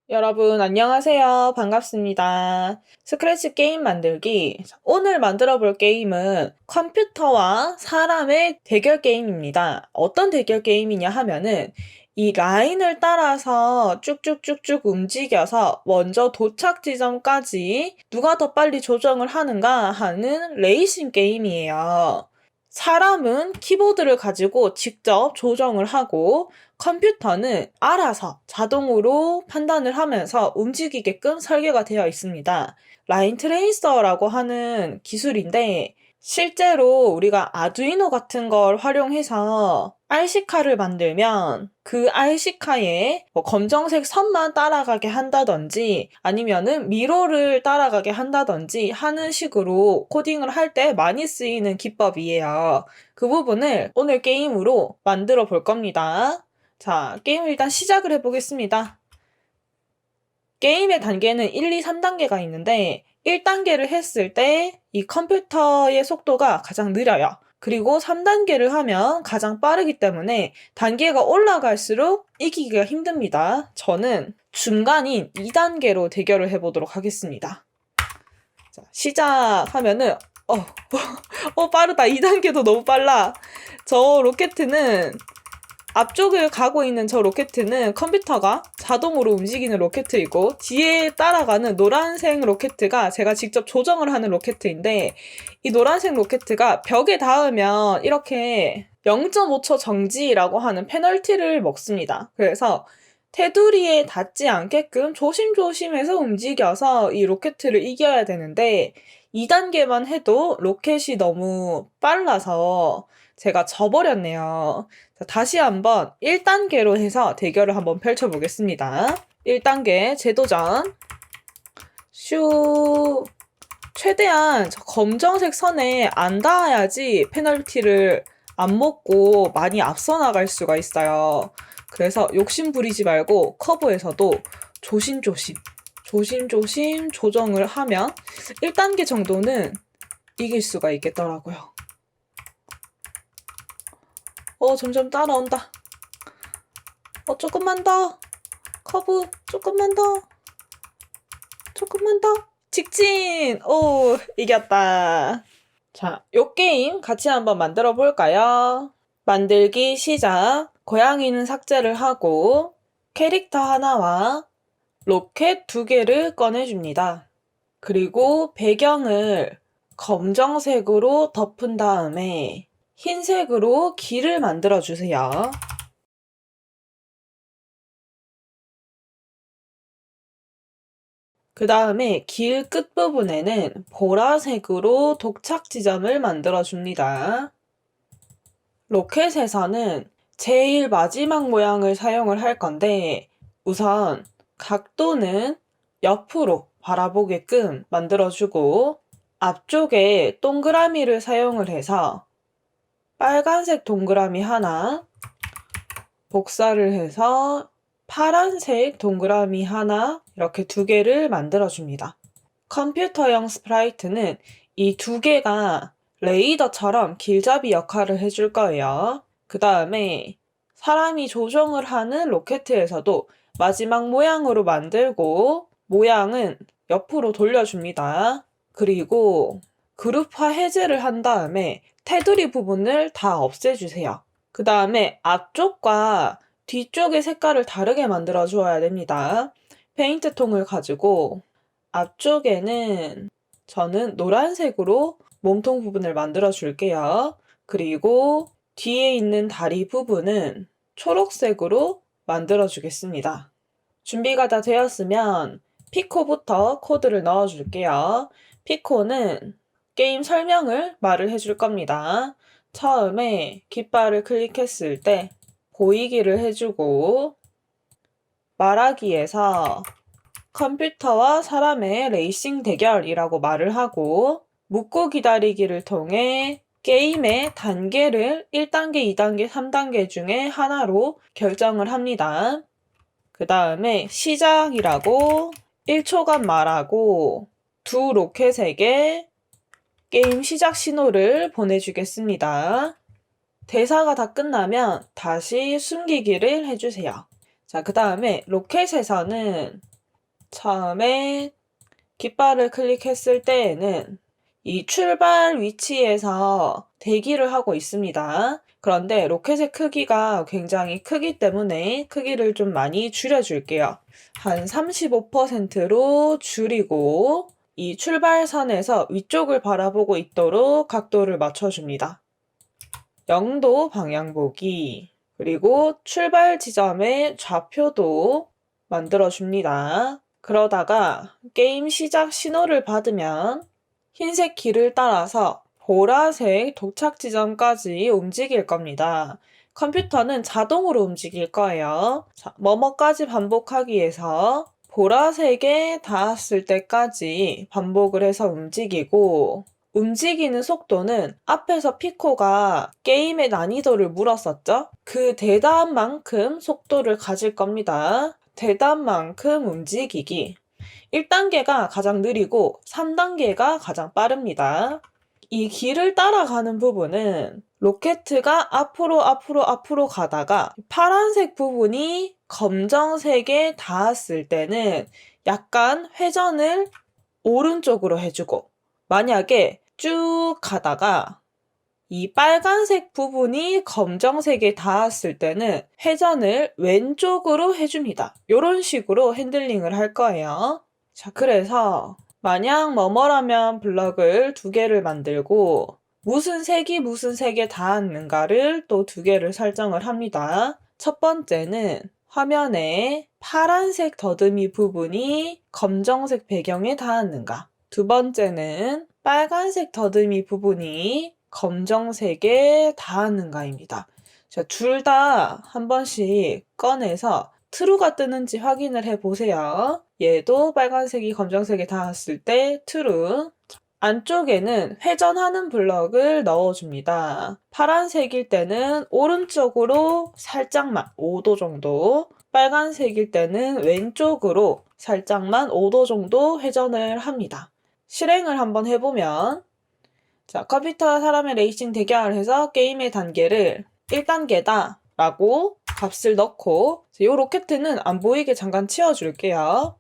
여러분, 안녕하세요. 반갑습니다. 스크래치 게임 만들기. 오늘 만들어 볼 게임은 컴퓨터와 사람의 대결 게임입니다. 어떤 대결 게임이냐 하면은 이 라인을 따라서 쭉쭉쭉쭉 움직여서 먼저 도착 지점까지 누가 더 빨리 조정을 하는가 하는 레이싱 게임이에요. 사람은 키보드를 가지고 직접 조정을 하고 컴퓨터는 알아서 자동으로 판단을 하면서 움직이게끔 설계가 되어 있습니다. 라인 트레이서라고 하는 기술인데 실제로 우리가 아두이노 같은 걸 활용해서 RC카를 만들면 그 RC카에 검정색 선만 따라가게 한다든지 아니면은 미로를 따라가게 한다든지 하는 식으로 코딩을 할 때 많이 쓰이는 기법이에요. 그 부분을 오늘 게임으로 만들어 볼 겁니다. 자, 게임을 일단 시작을 해보겠습니다. 게임의 단계는 1, 2, 3단계가 있는데 1단계를 했을 때 이 컴퓨터의 속도가 가장 느려요. 그리고 3단계를 하면 가장 빠르기 때문에 단계가 올라갈수록 이기기가 힘듭니다. 저는 중간인 2단계로 대결을 해보도록 하겠습니다. 자, 시작하면은 빠르다. 2단계도 너무 빨라. 저 로켓은 앞쪽을 가고 있는 저 로켓은 컴퓨터가 자동으로 움직이는 로켓이고 뒤에 따라가는 노란색 로켓가 제가 직접 조정을 하는 로켓인데 이 노란색 로켓가 벽에 닿으면 이렇게 0.5초 정지라고 하는 페널티를 먹습니다. 그래서 테두리에 닿지 않게끔 조심조심해서 움직여서 이 로켓을 이겨야 되는데 2단계만 해도 로켓이 너무 빨라서 제가 져버렸네요. 자, 다시 한번 1단계로 해서 대결을 한번 펼쳐보겠습니다. 1단계 재도전. 슈. 최대한 저 검정색 선에 안 닿아야지 페널티를 안 먹고 많이 앞서 나갈 수가 있어요. 그래서 욕심 부리지 말고 커브에서도 조심조심 조정을 하면 1단계 정도는 이길 수가 있겠더라고요. 점점 따라온다. 조금만 더. 커브, 조금만 더. 조금만 더. 직진! 이겼다. 자, 요 게임 같이 한번 만들어 볼까요? 만들기 시작. 고양이는 삭제를 하고 캐릭터 하나와 로켓 2개를 꺼내줍니다. 그리고 배경을 검정색으로 덮은 다음에 흰색으로 길을 만들어 주세요. 그 다음에 길 끝부분에는 보라색으로 도착 지점을 만들어 줍니다. 로켓에서는 제일 마지막 모양을 사용을 할 건데 우선 각도는 옆으로 바라보게끔 만들어주고 앞쪽에 동그라미를 사용을 해서 빨간색 동그라미 하나, 복사를 해서 파란색 동그라미 하나 이렇게 2개를 만들어줍니다. 컴퓨터용 스프라이트는 이 2개가 레이더처럼 길잡이 역할을 해줄 거예요. 그 다음에 사람이 조종을 하는 로켓에서도 마지막 모양으로 만들고 모양은 옆으로 돌려줍니다. 그리고 그룹화 해제를 한 다음에 테두리 부분을 다 없애주세요. 그 다음에 앞쪽과 뒤쪽의 색깔을 다르게 만들어 주어야 됩니다. 페인트 통을 가지고 앞쪽에는 저는 노란색으로 몸통 부분을 만들어 줄게요. 그리고 뒤에 있는 다리 부분은 초록색으로 만들어 주겠습니다. 준비가 다 되었으면 피코부터 코드를 넣어 줄게요. 피코는 게임 설명을 말을 해줄 겁니다. 처음에 깃발을 클릭했을 때 보이기를 해주고 말하기에서 컴퓨터와 사람의 레이싱 대결이라고 말을 하고 묻고 기다리기를 통해 게임의 단계를 1단계, 2단계, 3단계 중에 하나로 결정을 합니다. 그 다음에 시작이라고 1초간 말하고 두 로켓에게 게임 시작 신호를 보내주겠습니다. 대사가 다 끝나면 다시 숨기기를 해주세요. 자, 그 다음에 로켓에서는 처음에 깃발을 클릭했을 때에는 이 출발 위치에서 대기를 하고 있습니다. 그런데 로켓의 크기가 굉장히 크기 때문에 크기를 좀 많이 줄여줄게요. 한 35%로 줄이고 이 출발선에서 위쪽을 바라보고 있도록 각도를 맞춰줍니다. 0도 방향 보기, 그리고 출발 지점의 좌표도 만들어줍니다. 그러다가 게임 시작 신호를 받으면 흰색 길을 따라서 보라색 도착 지점까지 움직일 겁니다. 컴퓨터는 자동으로 움직일 거예요. 자, 뭐뭐까지 반복하기 위해서 보라색에 닿았을 때까지 반복을 해서 움직이고, 움직이는 속도는 앞에서 피코가 게임의 난이도를 물었었죠? 그 대답만큼 속도를 가질 겁니다. 대답만큼 움직이기. 1단계가 가장 느리고 3단계가 가장 빠릅니다. 이 길을 따라가는 부분은 로켓가 앞으로 가다가 파란색 부분이 검정색에 닿았을 때는 약간 회전을 오른쪽으로 해주고, 만약에 쭉 가다가 이 빨간색 부분이 검정색에 닿았을 때는 회전을 왼쪽으로 해줍니다. 이런 식으로 핸들링을 할 거예요. 자, 그래서 만약 뭐뭐라면 블럭을 2개를 만들고 무슨 색에 닿았는가를 또 2개를 설정을 합니다. 첫 번째는 화면에 파란색 더듬이 부분이 검정색 배경에 닿았는가. 두 번째는 빨간색 더듬이 부분이 검정색에 닿았는가입니다. 둘 다 한 번씩 꺼내서 true가 뜨는지 확인을 해보세요. 얘도 빨간색이 검정색에 닿았을 때 true. 안쪽에는 회전하는 블럭을 넣어줍니다. 파란색일 때는 오른쪽으로 살짝만 5도 정도, 빨간색일 때는 왼쪽으로 살짝만 5도 정도 회전을 합니다. 실행을 한번 해보면, 자, 컴퓨터와 사람의 레이싱 대결을 해서 게임의 단계를 1단계다 라고 값을 넣고, 이 로켓은 안 보이게 잠깐 치워줄게요.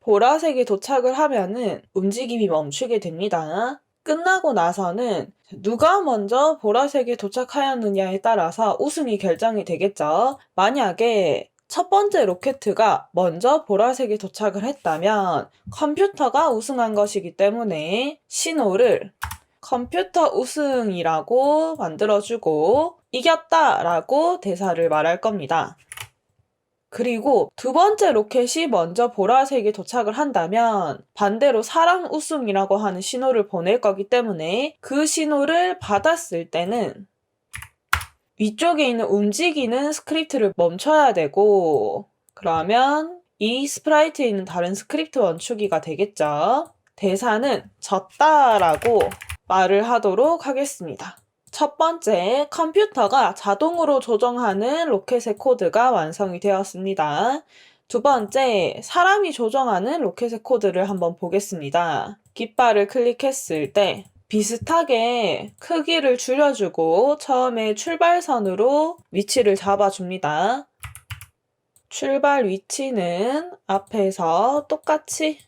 보라색이 도착을 하면은 움직임이 멈추게 됩니다. 끝나고 나서는 누가 먼저 보라색에 도착하였느냐에 따라서 우승이 결정이 되겠죠. 만약에 첫 번째 로켓가 먼저 보라색에 도착을 했다면 컴퓨터가 우승한 것이기 때문에 신호를 컴퓨터 우승이라고 만들어주고 이겼다라고 대사를 말할 겁니다. 그리고 두 번째 로켓이 먼저 보라색에 도착을 한다면 반대로 사람 우승이라고 하는 신호를 보낼 거기 때문에 그 신호를 받았을 때는 위쪽에 있는 움직이는 스크립트를 멈춰야 되고, 그러면 이 스프라이트에 있는 다른 스크립트 원추기가 되겠죠. 대사는 졌다라고 말을 하도록 하겠습니다. 첫 번째, 컴퓨터가 자동으로 조정하는 로켓의 코드가 완성이 되었습니다. 두 번째, 사람이 조정하는 로켓의 코드를 한번 보겠습니다. 깃발을 클릭했을 때 비슷하게 크기를 줄여주고 처음에 출발선으로 위치를 잡아줍니다. 출발 위치는 앞에서 똑같이.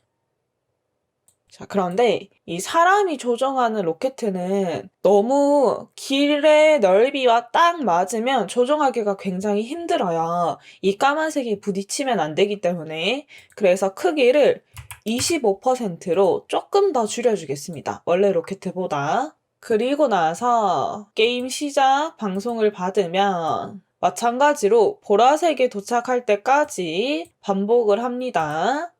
자, 그런데 이 사람이 조정하는 로켓은 너무 길의 넓이와 딱 맞으면 조정하기가 굉장히 힘들어요. 이 까만색이 부딪히면 안 되기 때문에. 그래서 크기를 25%로 조금 더 줄여주겠습니다. 원래 로켓보다. 그리고 나서 게임 시작 방송을 받으면 마찬가지로 보라색에 도착할 때까지 반복을 합니다.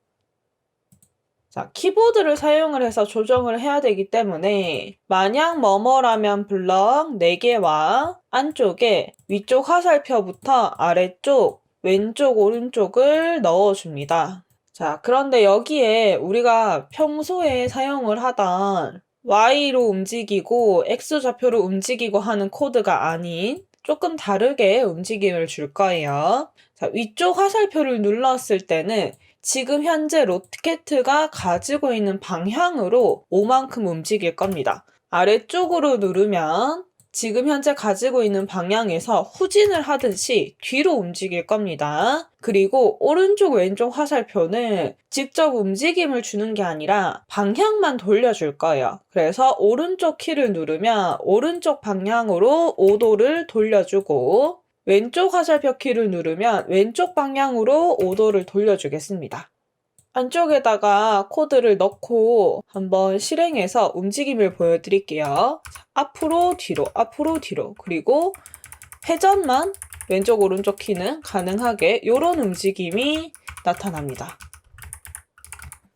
자, 키보드를 사용을 해서 조정을 해야 되기 때문에 만약 뭐뭐라면 블럭 4개와 안쪽에 위쪽 화살표부터 아래쪽, 왼쪽, 오른쪽을 넣어줍니다. 자, 그런데 여기에 우리가 평소에 사용을 하던 Y로 움직이고 X좌표로 움직이고 하는 코드가 아닌 조금 다르게 움직임을 줄 거예요. 자, 위쪽 화살표를 눌렀을 때는 지금 현재 로켓가 가지고 있는 방향으로 5만큼 움직일 겁니다. 아래쪽으로 누르면 지금 현재 가지고 있는 방향에서 후진을 하듯이 뒤로 움직일 겁니다. 그리고 오른쪽 왼쪽 화살표는 직접 움직임을 주는 게 아니라 방향만 돌려줄 거예요. 그래서 오른쪽 키를 누르면 오른쪽 방향으로 5도를 돌려주고 왼쪽 화살표 키를 누르면 왼쪽 방향으로 5도를 돌려주겠습니다. 안쪽에다가 코드를 넣고 한번 실행해서 움직임을 보여드릴게요. 앞으로 뒤로 그리고 회전만 왼쪽 오른쪽 키는 가능하게 이런 움직임이 나타납니다.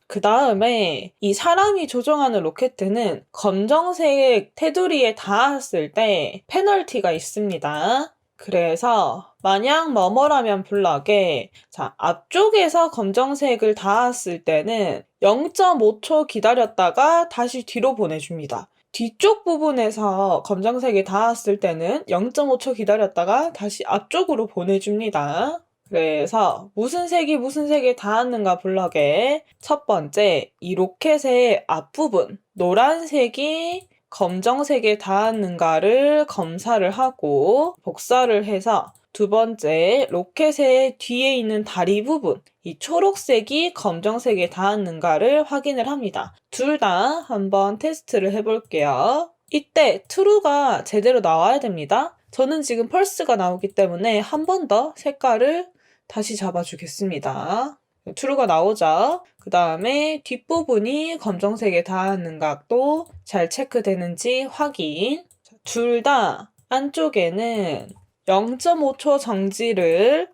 그 다음에 이 사람이 조종하는 로켓은 검정색 테두리에 닿았을 때 페널티가 있습니다. 그래서 만약 뭐뭐라면 블럭에 앞쪽에서 검정색을 닿았을 때는 0.5초 기다렸다가 다시 뒤로 보내줍니다. 뒤쪽 부분에서 검정색이 닿았을 때는 0.5초 기다렸다가 다시 앞쪽으로 보내줍니다. 그래서 무슨 색에 닿았는가 블럭에 첫 번째 이 로켓의 앞부분 노란색이 검정색에 닿았는가를 검사를 하고 복사를 해서 두 번째 로켓의 뒤에 있는 다리 부분 이 초록색이 검정색에 닿았는가를 확인을 합니다. 둘 다 한번 테스트를 해볼게요. 이때 true가 제대로 나와야 됩니다. 저는 지금 펄스가 나오기 때문에 한 번 더 색깔을 다시 잡아주겠습니다. true가 나오죠. 그 다음에 뒷부분이 검정색에 닿았는가도 잘 체크되는지 확인. 둘 다 안쪽에는 0.5초 정지를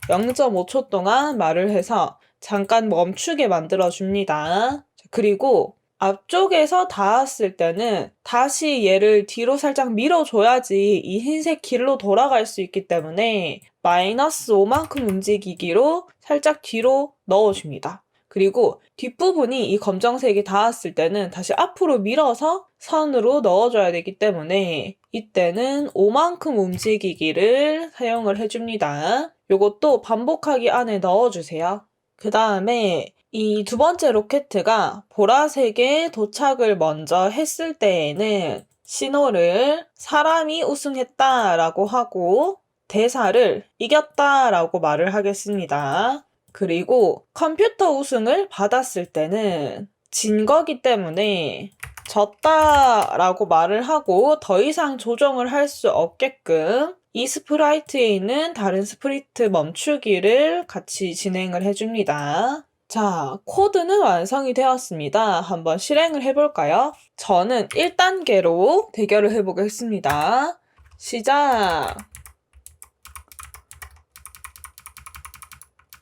0.5초 동안 말을 해서 잠깐 멈추게 만들어줍니다. 그리고 앞쪽에서 닿았을 때는 다시 얘를 뒤로 살짝 밀어줘야지 이 흰색 길로 돌아갈 수 있기 때문에 -5만큼 움직이기로 살짝 뒤로 넣어줍니다. 그리고 뒷부분이 이 검정색이 닿았을 때는 다시 앞으로 밀어서 선으로 넣어줘야 되기 때문에 이때는 5만큼 움직이기를 사용을 해줍니다. 요것도 반복하기 안에 넣어주세요. 그 다음에 이 두 번째 로켓가 보라색에 도착을 먼저 했을 때에는 신호를 사람이 우승했다라고 하고 대사를 이겼다라고 말을 하겠습니다. 그리고 컴퓨터 우승을 받았을 때는 진 거기 때문에 졌다라고 말을 하고 더 이상 조정을 할 수 없게끔 이 스프라이트에 있는 다른 스프리트 멈추기를 같이 진행을 해줍니다. 자, 코드는 완성이 되었습니다. 한번 실행을 해볼까요? 저는 1단계로 대결을 해보겠습니다. 시작!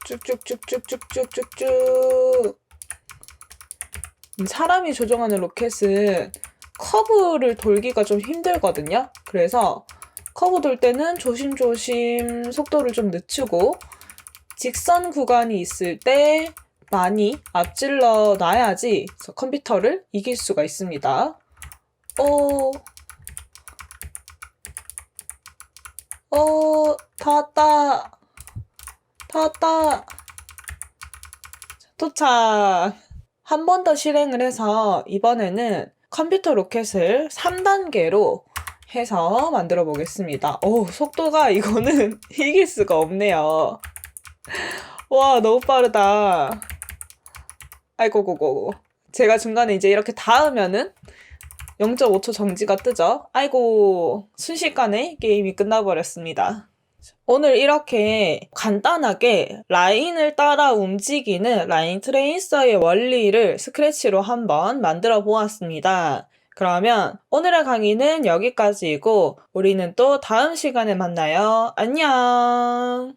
쭉쭉쭉쭉쭉쭉쭉쭉 사람이 조종하는 로켓은 커브를 돌기가 좀 힘들거든요. 그래서 커브 돌 때는 조심조심 속도를 좀 늦추고 직선 구간이 있을 때 많이 앞질러 놔야지 컴퓨터를 이길 수가 있습니다. 다 왔다. 도착! 한 번 더 실행을 해서 이번에는 컴퓨터 로켓을 3단계로 해서 만들어 보겠습니다. 속도가 이거는 이길 수가 없네요. 와, 너무 빠르다. 아이고. 제가 중간에 이제 이렇게 닿으면은 0.5초 정지가 뜨죠. 아이고, 순식간에 게임이 끝나버렸습니다. 오늘 이렇게 간단하게 라인을 따라 움직이는 라인 트레이서의 원리를 스크래치로 한번 만들어 보았습니다. 그러면 오늘의 강의는 여기까지이고 우리는 또 다음 시간에 만나요. 안녕!